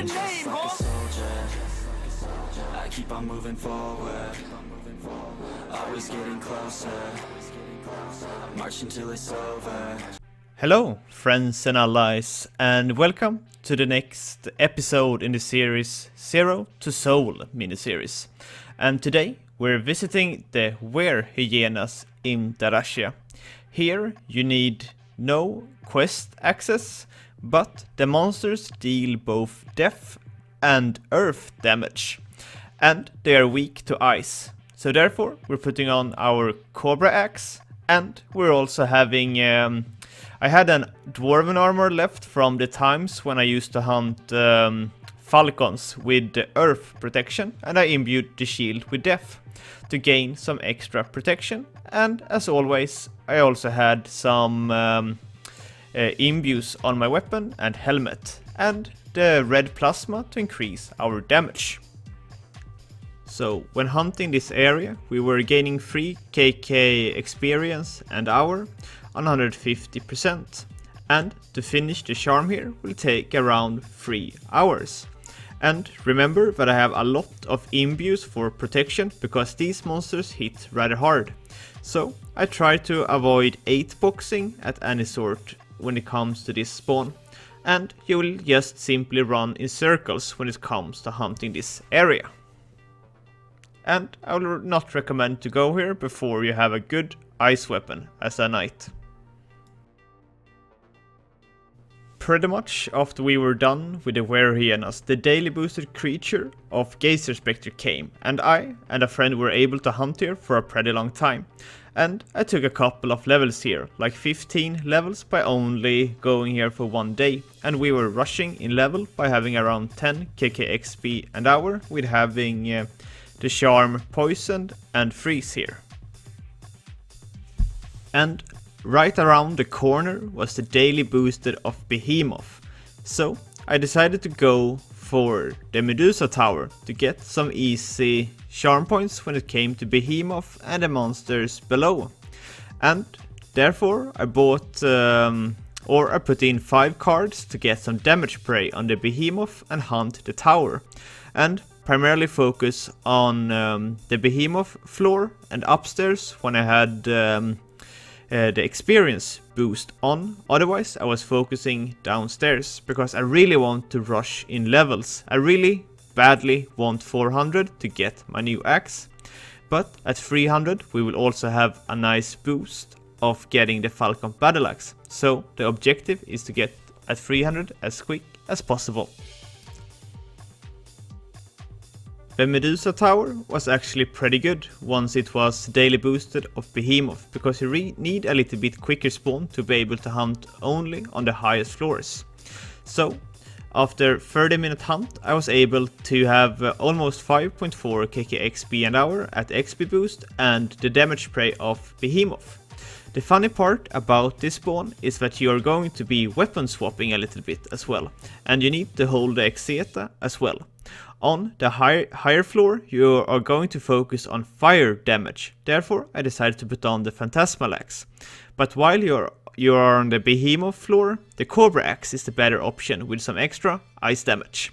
your name, I keep on moving forward, always getting closer, I march until it's over. Hello, friends and allies, and welcome to the next episode in the series Zero to Soul miniseries. And today we're visiting the hyenas in Darashia. Here you need no quest access, but the monsters deal both death and earth damage, and they are weak to ice. So therefore we're putting on our Cobra Axe, and we're also having I had an dwarven armor left from the times when I used to hunt falcons with the earth protection, and I imbued the shield with death to gain some extra protection. And as always, I also had some imbues on my weapon and helmet, and the red plasma to increase our damage. So when hunting this area, we were gaining 3 KK experience and hour on 150%, and to finish the charm here will take around 3 hours. And remember that I have a lot of imbues for protection because these monsters hit rather hard. So I try to avoid 8-boxing at any sort when it comes to this spawn, and you will just simply run in circles when it comes to hunting this area. And I will not recommend to go here before you have a good ice weapon as a knight. Pretty much after we were done with the hyenas, the daily boosted creature of Geyser Spectre came, and I and a friend were able to hunt here for a pretty long time. And I took a couple of levels here, like 15 levels by only going here for 1 day, and we were rushing in level by having around 10 KK an hour with having the charm poisoned and freeze here. And right around the corner was the daily boosted of Behemoth, so I decided to go for the Medusa tower to get some easy charm points when it came to Behemoth and the monsters below. And therefore I bought I put in 5 cards to get some damage prey on the Behemoth and hunt the tower, and primarily focus on the Behemoth floor and upstairs when I had the experience boost on. Otherwise I was focusing downstairs because I really want to rush in levels. I really badly want 400 to get my new axe, but at 300 we will also have a nice boost of getting the Falcon battle axe. So the objective is to get at 300 as quick as possible. The Medusa tower was actually pretty good once it was daily boosted of Behemoth, because you need a little bit quicker spawn to be able to hunt only on the highest floors. So after 30-minute hunt I was able to have almost 5.4 KK an hour at XP boost and the damage prey of Behemoth. The funny part about this spawn is that you are going to be weapon swapping a little bit as well, and you need to hold the Exeta as well. On the higher floor you are going to focus on fire damage, therefore I decided to put on the Phantasmal Axe. But while you are on the Behemoth floor, the Cobra Axe is the better option with some extra ice damage.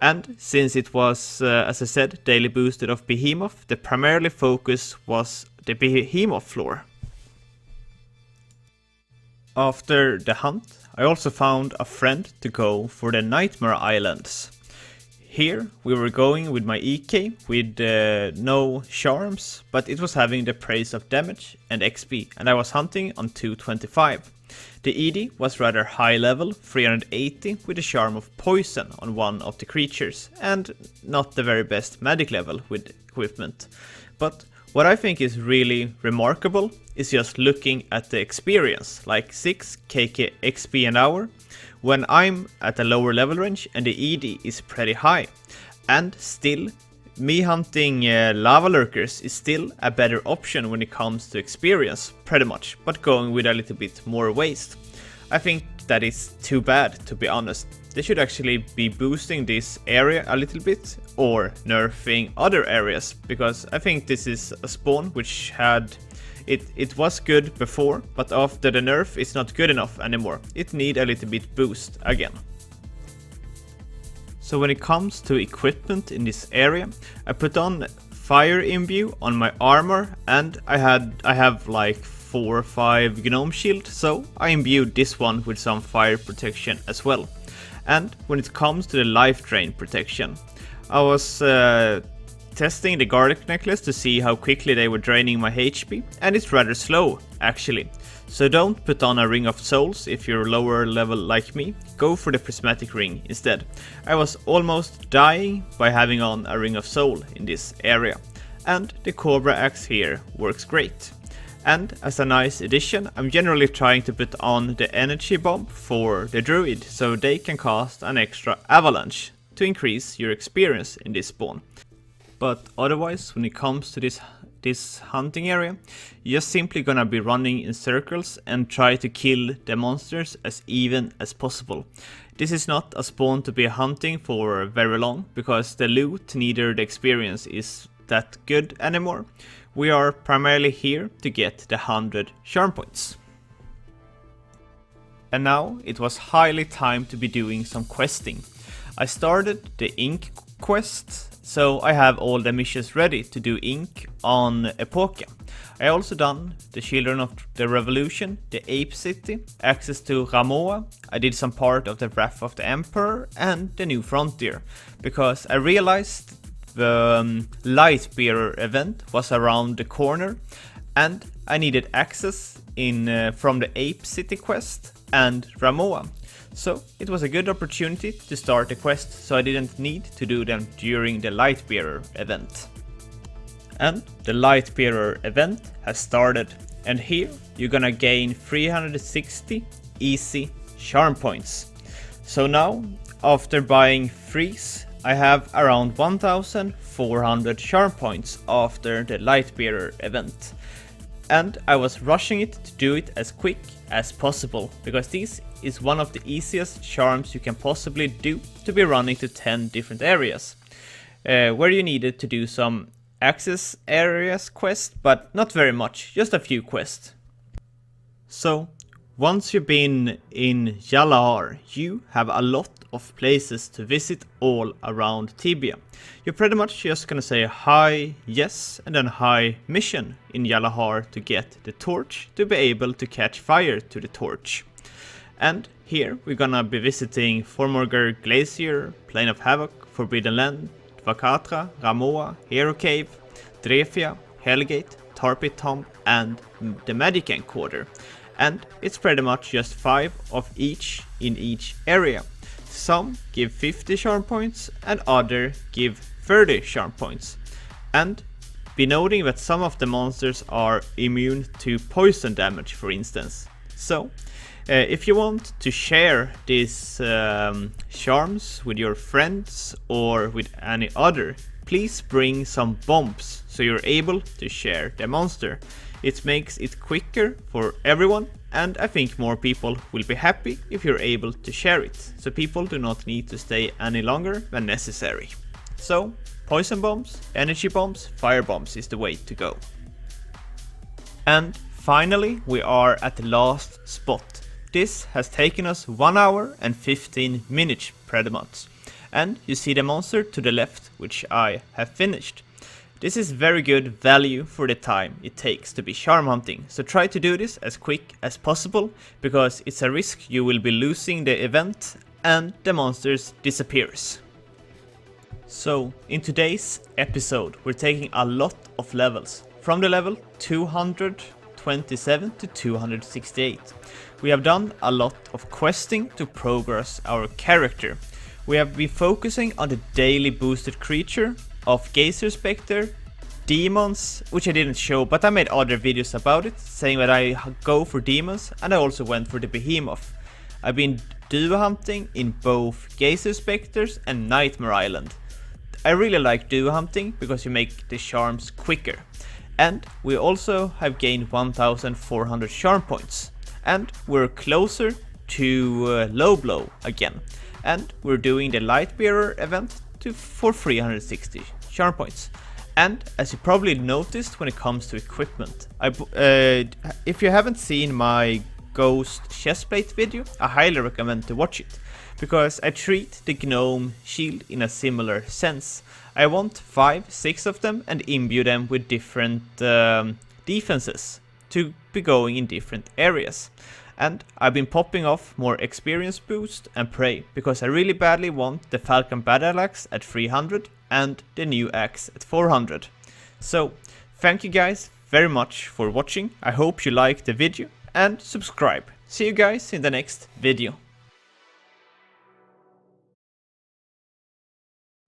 And since it was, as I said, daily boosted of Behemoth, the primarily focus was the Behemoth floor. After the hunt I also found a friend to go for the Nightmare Islands. Here we were going with my EK with no charms, but it was having the praise of damage and XP, and I was hunting on 225. The ED was rather high level, 380, with a charm of poison on one of the creatures, and not the very best magic level with equipment. But what I think is really remarkable is just looking at the experience, like 6 KK XP an hour, when I'm at a lower level range and the ED is pretty high. And still, me hunting lava lurkers is still a better option when it comes to experience, pretty much, but going with a little bit more waste. I think that is too bad, to be honest. They should actually be boosting this area a little bit or nerfing other areas, because I think this is a spawn which had It was good before, but after the nerf it's not good enough anymore. It need a little bit boost again. So when it comes to equipment in this area, I put on fire imbue on my armor, and I have like 4 or 5 gnome shield, so I imbued this one with some fire protection as well. And when it comes to the life drain protection, I was testing the garlic necklace to see how quickly they were draining my HP, and it's rather slow actually. So don't put on a ring of souls if you're lower level like me, go for the prismatic ring instead. I was almost dying by having on a ring of soul in this area, and the cobra axe here works great. And as a nice addition, I'm generally trying to put on the energy bomb for the druid so they can cast an extra avalanche to increase your experience in this spawn. But otherwise, when it comes to this hunting area, you're just simply gonna be running in circles and try to kill the monsters as even as possible. This is not a spawn to be hunting for very long, because the loot neither the experience is that good anymore. We are primarily here to get the 100 charm points. And now it was highly time to be doing some questing. I started the ink quest, so I have all the missions ready to do ink on Epoca. I also done the Children of the Revolution, the Ape City, access to Ramoa. I did some part of the Wrath of the Emperor and the New Frontier, because I realized the Lightbearer event was around the corner, and I needed access from the Ape City quest and Ramoa. So it was a good opportunity to start the quest, so I didn't need to do them during the Lightbearer event. And the Lightbearer event has started, and here you're gonna gain 360 easy charm points. So now, after buying freeze, I have around 1400 charm points after the Lightbearer event. And I was rushing it to do it as quick as possible, because this is one of the easiest charms you can possibly do to be running to 10 different areas, where you needed to do some access areas quest, but not very much, just a few quests. So once you've been in Jalahar, you have a lot of places to visit all around Tibia. You're pretty much just gonna say hi, yes, and then hi mission in Jalahar to get the torch to be able to catch fire to the torch. And here we're gonna be visiting Formorgar Glacier, Plain of Havoc, Forbidden Land, Vakatra, Ramoa, Hero Cave, Drefia, Hellgate, Tarpit Tomb, and the Medican Quarter. And it's pretty much just 5 of each in each area. Some give 50 charm points and other give 30 charm points. And be noting that some of the monsters are immune to poison damage, for instance. So if you want to share these charms with your friends or with any other, please bring some bombs so you're able to share the monster. It makes it quicker for everyone, and I think more people will be happy if you're able to share it, so people do not need to stay any longer than necessary. So poison bombs, energy bombs, fire bombs is the way to go. And finally we are at the last spot. This has taken us 1 hour and 15 minutes pretty much. And you see the monster to the left, which I have finished. This is very good value for the time it takes to be charm hunting, so try to do this as quick as possible, because it's a risk you will be losing the event and the monsters disappears. So in today's episode we're taking a lot of levels, from the level 227 to 268. We have done a lot of questing to progress our character. We have been focusing on the daily boosted creature of Geyser Spectre, demons, which I didn't show, but I made other videos about it, saying that I go for demons, and I also went for the behemoth. I've been duo hunting in both Geyser Spectres and Nightmare Island. I really like duo hunting because you make the charms quicker. And we also have gained 1400 charm points. And we're closer to low blow again. And we're doing the Lightbearer event for 360 charm points. And as you probably noticed when it comes to equipment, if you haven't seen my Ghost chestplate video, I highly recommend to watch it, because I treat the gnome shield in a similar sense. I want 5-6 of them and imbue them with different defenses to be going in different areas. And I've been popping off more experience boost and prey because I really badly want the Falcon Battle Axe at 300 and the new axe at 400. So thank you guys very much for watching. I hope you liked the video and subscribe. See you guys in the next video.